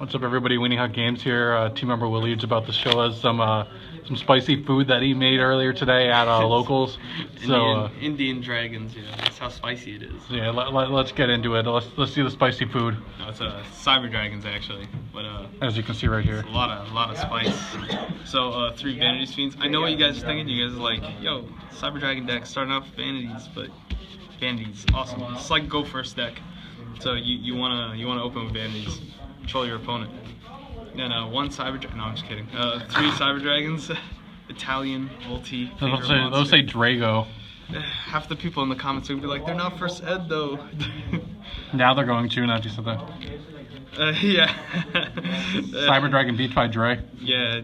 What's up, everybody? Winning Hot Games here. Team member Waleed's about to show us some spicy food that he made earlier today at locals. Indian dragons, that's how spicy it is. Yeah, let's get into it. Let's see the spicy food. No, it's cyber dragons actually, but as you can see right here, it's a lot of spice. So 3 vanities fiends. I know what you guys are thinking. You guys are like, yo, cyber dragon deck starting off with vanities, but vanities, awesome. It's like go first deck. So you wanna open with vanities. Control your opponent. Then 1 cyber dragon. No, I'm just kidding. 3 cyber dragons. Italian ulti. Those say Drago. Half the people in the comments are gonna be like, they're not first ed though. Now they're going to. Now you said that. Yeah. Cyber dragon beat by Dre. Yeah.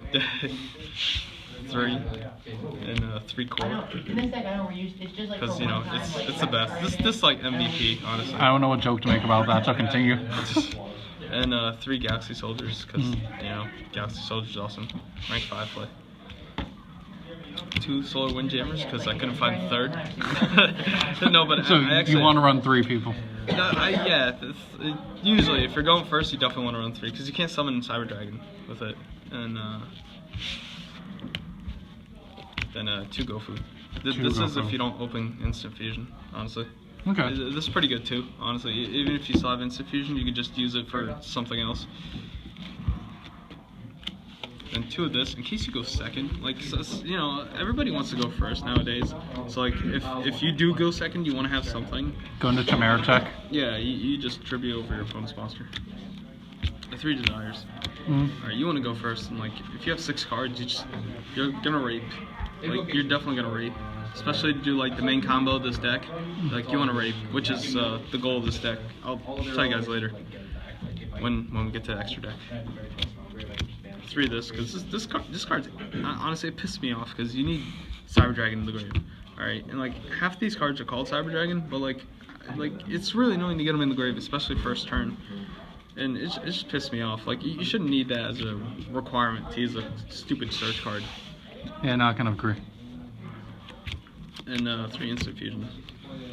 3 and 3 core. Because it's the best. This like MVP, honestly. I don't know what joke to make about that, so continue. And 3 Galaxy Soldiers, because Galaxy Soldiers is awesome. Rank 5 play. 2 Solar Windjammers, because I couldn't find the 3rd. No, but so I actually, you want to run 3 people? Usually, if you're going first, you definitely want to run 3, because you can't summon Cyber Dragon with it. And then 2 Gofu. This is if you don't open Instant Fusion, honestly. Okay. This is pretty good too, honestly. Even if you still have Instant Fusion, you could just use it for something else. And 2 of this, in case you go second. Like, everybody wants to go first nowadays. So like, if you do go second, you want to have something. Go into Chimera Tech. Yeah, you just tribute over your opponent's monster. 3 Desires. Alright, you want to go first, and like, if you have 6 cards, you're gonna rape. Like, you're definitely gonna rape. Especially to do like the main combo of this deck, like you want to rape, which is the goal of this deck. I'll tell you guys later when we get to the extra deck. 3 of this, because this card's honestly, it pissed me off because you need Cyber Dragon in the grave. All right, and like half these cards are called Cyber Dragon, but like it's really annoying to get them in the grave, especially first turn. And it just pissed me off. Like you shouldn't need that as a requirement to use a stupid search card. Yeah, no, I kind of agree. And 3 Instant Fusion,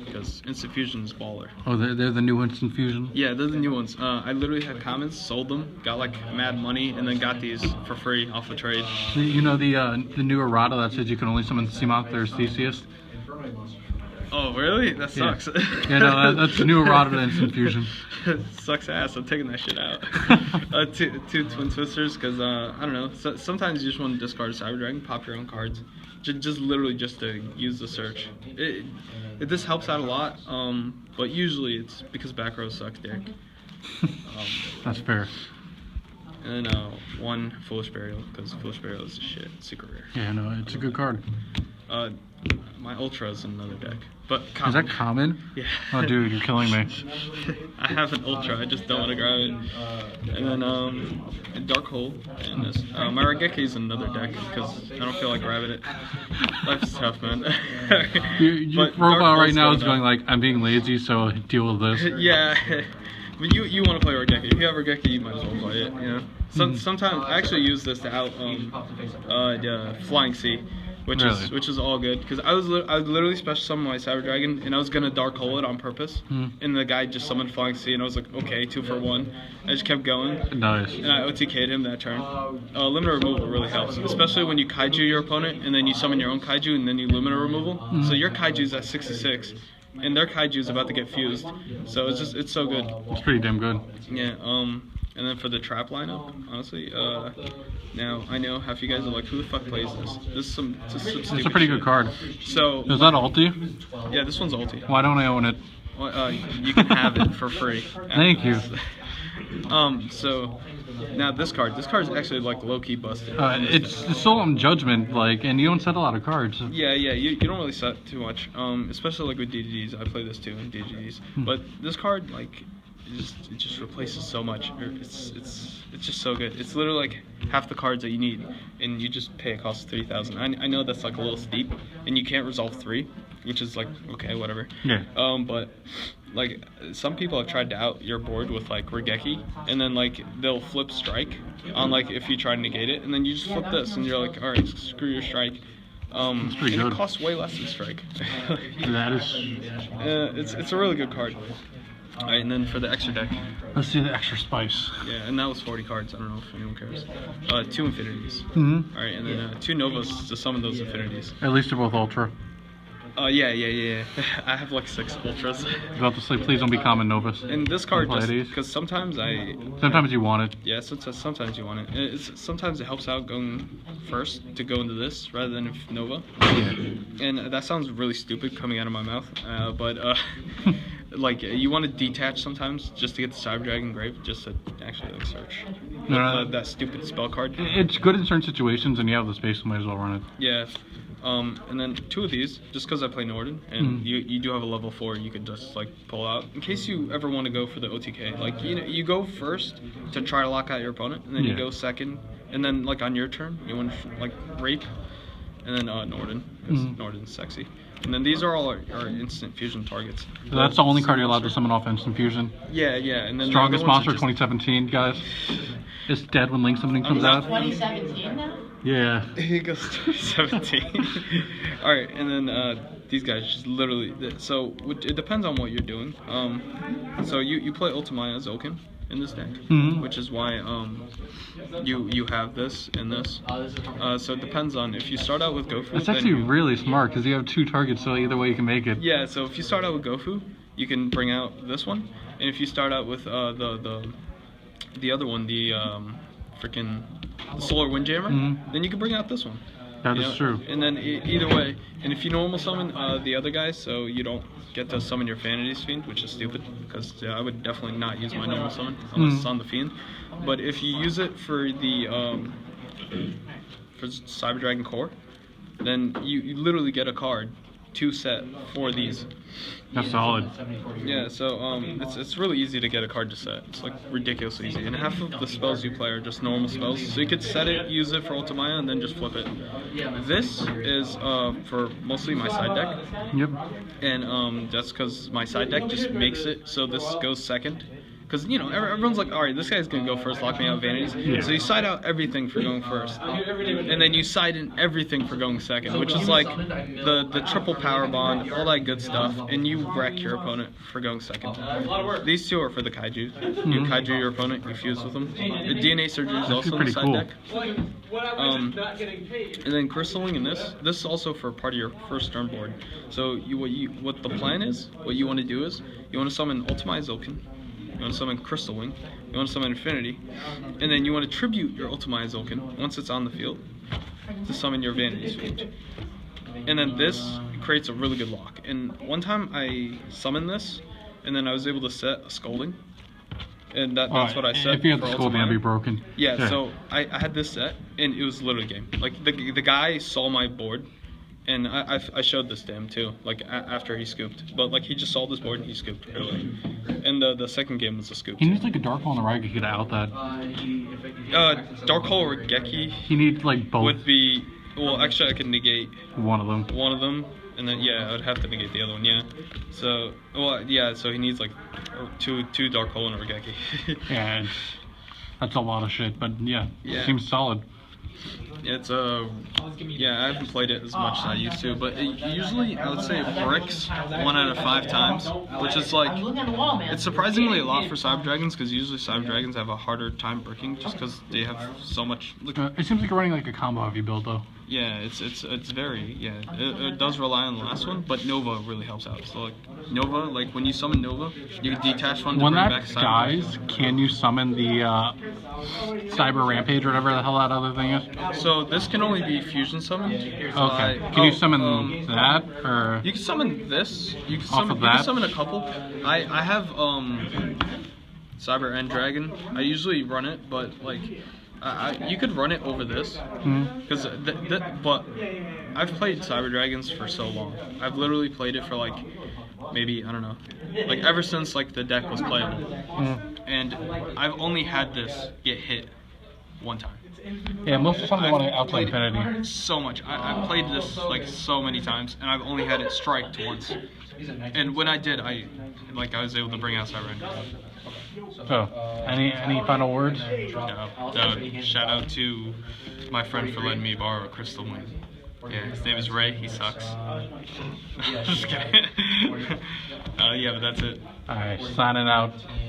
because Instant Fusion is baller. Oh, they're the new Instant Fusion? Yeah, they're the new ones. I literally had comments, sold them, got like mad money, and then got these for free off a trade. You know the new errata that says you can only summon Seamoth or Theseus? Oh, really? That sucks. Yeah, no, that's the new errata to Instant Fusion. Sucks ass. I'm taking that shit out. 2 Twin Twisters, because, I don't know, sometimes you just want to discard a Cyber Dragon, pop your own cards. Just literally just to use the search. This helps out a lot, but usually it's because back rows suck dick. That's fair. And 1 Foolish Burial, because Foolish Burial is shit. Secret rare. Yeah, no, it's a good card. My Ultra is in another deck. But common. Is that common? Yeah. Oh, dude, you're killing me. I have an Ultra, I just don't want to grab it. And then a Dark Hole, and this. My Raigeki in another deck, because I don't feel like grabbing it. Life's tough, man. Your profile right now is going like, I'm being lazy, so deal with this. Yeah. But you want to play Raigeki. If you have Raigeki, you might as well play it, Sometimes I actually use this to out Flying Sea. Which is all good, because I would literally special summon my Cyber Dragon, and I was gonna Dark Hole it on purpose, and the guy just summoned Flying Sea, and I was like, okay, 2 for 1. I just kept going. Nice. And I OTK'd him that turn. Limiter removal really helps, especially when you Kaiju your opponent, and then you summon your own Kaiju, and then you Limiter removal. So your Kaiju's at 66, and their Kaiju's about to get fused. So it's so good. It's pretty damn good. Yeah. And then for the trap lineup, honestly, now I know half you guys are like, who the fuck plays this? This is some stupid It's a pretty good card. So is that ulti? Yeah, this one's ulti. Why don't I own it? Well, you can have it for free. Thank you. So now this card is actually like low key busted. It's Solemn Judgment, like, and you don't set a lot of cards. Yeah, you don't really set too much. Especially like with DGDs. I play this too in DGDs. But this card, like, it just replaces so much. It's just so good. It's literally like half the cards that you need, and you just pay a cost of 3,000. I know that's like a little steep, and you can't resolve 3, which is like, okay, whatever. Yeah. But like some people have tried to out your board with like Raigeki, and then like they'll flip strike on like if you try to negate it, and then you just flip this, and you're like, all right, screw your strike. It's pretty good. It costs way less than strike. That is. It's a really good card. Alright, and then for the extra deck, Let's do the extra spice. yeah, and that was 40 cards. I don't know if anyone cares. 2 infinities. Mm-hmm. Alright, and then 2 novas to summon those infinities. At least they're both ultra. Yeah. I have like 6 ultras. About to say, please don't be common novas. And this card Don't just play these. because sometimes Sometimes you want it. yeah, sometimes you want it. Sometimes it helps out going first to go into this rather than if Nova. Yeah. And that sounds really stupid coming out of my mouth, but like you want to detach sometimes just to get the Cyber Dragon Grave, just to actually like search with, that stupid spell card. It's good in certain situations, and you have the space, so might as well run it. Yeah. And then 2 of these, just because I play Norden, and you do have a level 4, you could just like pull out in case you ever want to go for the OTK. Like you go first to try to lock out your opponent, and then you go second, and then like on your turn you want to like rape, and then Norden, because Norden's sexy. And then these are all our instant fusion targets. So that's the only card you're allowed to summon off instant fusion. Yeah, and then Strongest monster 2017, guys. It's dead when Link summoning comes out. 2017 now? Yeah. He goes 2017. Alright, and then these guys just literally. So it depends on what you're doing. So you play Ultimaya Zolkin in this deck, which is why you have this and this. So it depends on if you start out with Gofu. That's actually really smart because you have 2 targets, so either way you can make it. Yeah. So if you start out with Gofu, you can bring out this one, and if you start out with the other one, the freaking Solar Windjammer, then you can bring out this one. That is true. And then either way, and if you normal summon the other guys, so you don't get to summon your Vanity's Fiend, which is stupid, because I would definitely not use my normal summon unless it's on the Fiend. But if you use it for the for Cyber Dragon Core, then you literally get a card to set for these. That's solid. Yeah, so it's really easy to get a card to set. It's like ridiculously easy, and half of the spells you play are just normal spells. So you could set it, use it for Ultimaya, and then just flip it. This is for mostly my side deck. Yep. And that's because my side deck just makes it so this goes second. Because, you know, everyone's like, alright, this guy's going to go first, lock me out vanities. Yeah. So you side out everything for going first. And then you side in everything for going second, which is like the triple power bond, all that good stuff. And you wreck your opponent for going second. These 2 are for the Kaiju. You Kaiju your opponent, you fuse with them. The DNA Surgery is also on the side deck. And then Crystalling in this is also for part of your first turn board. So what the plan is, what you want to do is, you want to summon Ultimate Zolkin. You want to summon Crystal Wing, you want to summon Infinity, and then you want to tribute your Ultimate Zolkin once it's on the field to summon your Vanity's Fiend. And then this creates a really good lock. And one time I summoned this, and then I was able to set a Scolding. And that's what I set. If you had for the Scolding, that'd be broken. Yeah, so I had this set, and it was literally game. Like, the guy saw my board, and I showed this to him too, like after he scooped. But like he just saw this board and he scooped right away. And the second game was a scoop. He needs like a Dark Hole on the right to get out that. Dark Hole or Geki. He needs like both. Would be well. Actually, I could negate one of them. One of them, and then I would have to negate the other one. Yeah. So So he needs like two Dark Hole and a Geki. Yeah, that's a lot of shit, but yeah. Seems solid. It's I haven't played it as much as I used to, but usually I would say it bricks 1 out of 5 times, which is like, it's surprisingly a lot for Cyber Dragons, because usually Cyber Dragons have a harder time bricking just because they have so much. It seems like you're running like a combo heavy build though. Yeah, it's very, it does rely on the last one, but Nova really helps out. So like Nova, like when you summon Nova, you can detach one to bring back Cyber. Guys, can you summon the Cyber Rampage or whatever the hell that other thing is? So this can only be fusion summoned. Okay. Can you summon that or? You can summon this. You can summon a couple. I have Cyber End Dragon. I usually run it, but like. You could run it over this, because but I've played Cyber Dragons for so long. I've literally played it for like maybe, I don't know, like ever since like the deck was playable, and I've only had this get hit 1 time. Yeah, most of the time I want to outplay Infinity Infinity. So much. I've played this like so many times, and I've only had it strike once. And when I did, I was able to bring out Cyber End. So, any final words? No. Shout out to my friend for letting me borrow a Crystal Wing. Yeah, his name is Ray. He sucks. Just kidding. Yeah, but that's it. All right, signing out.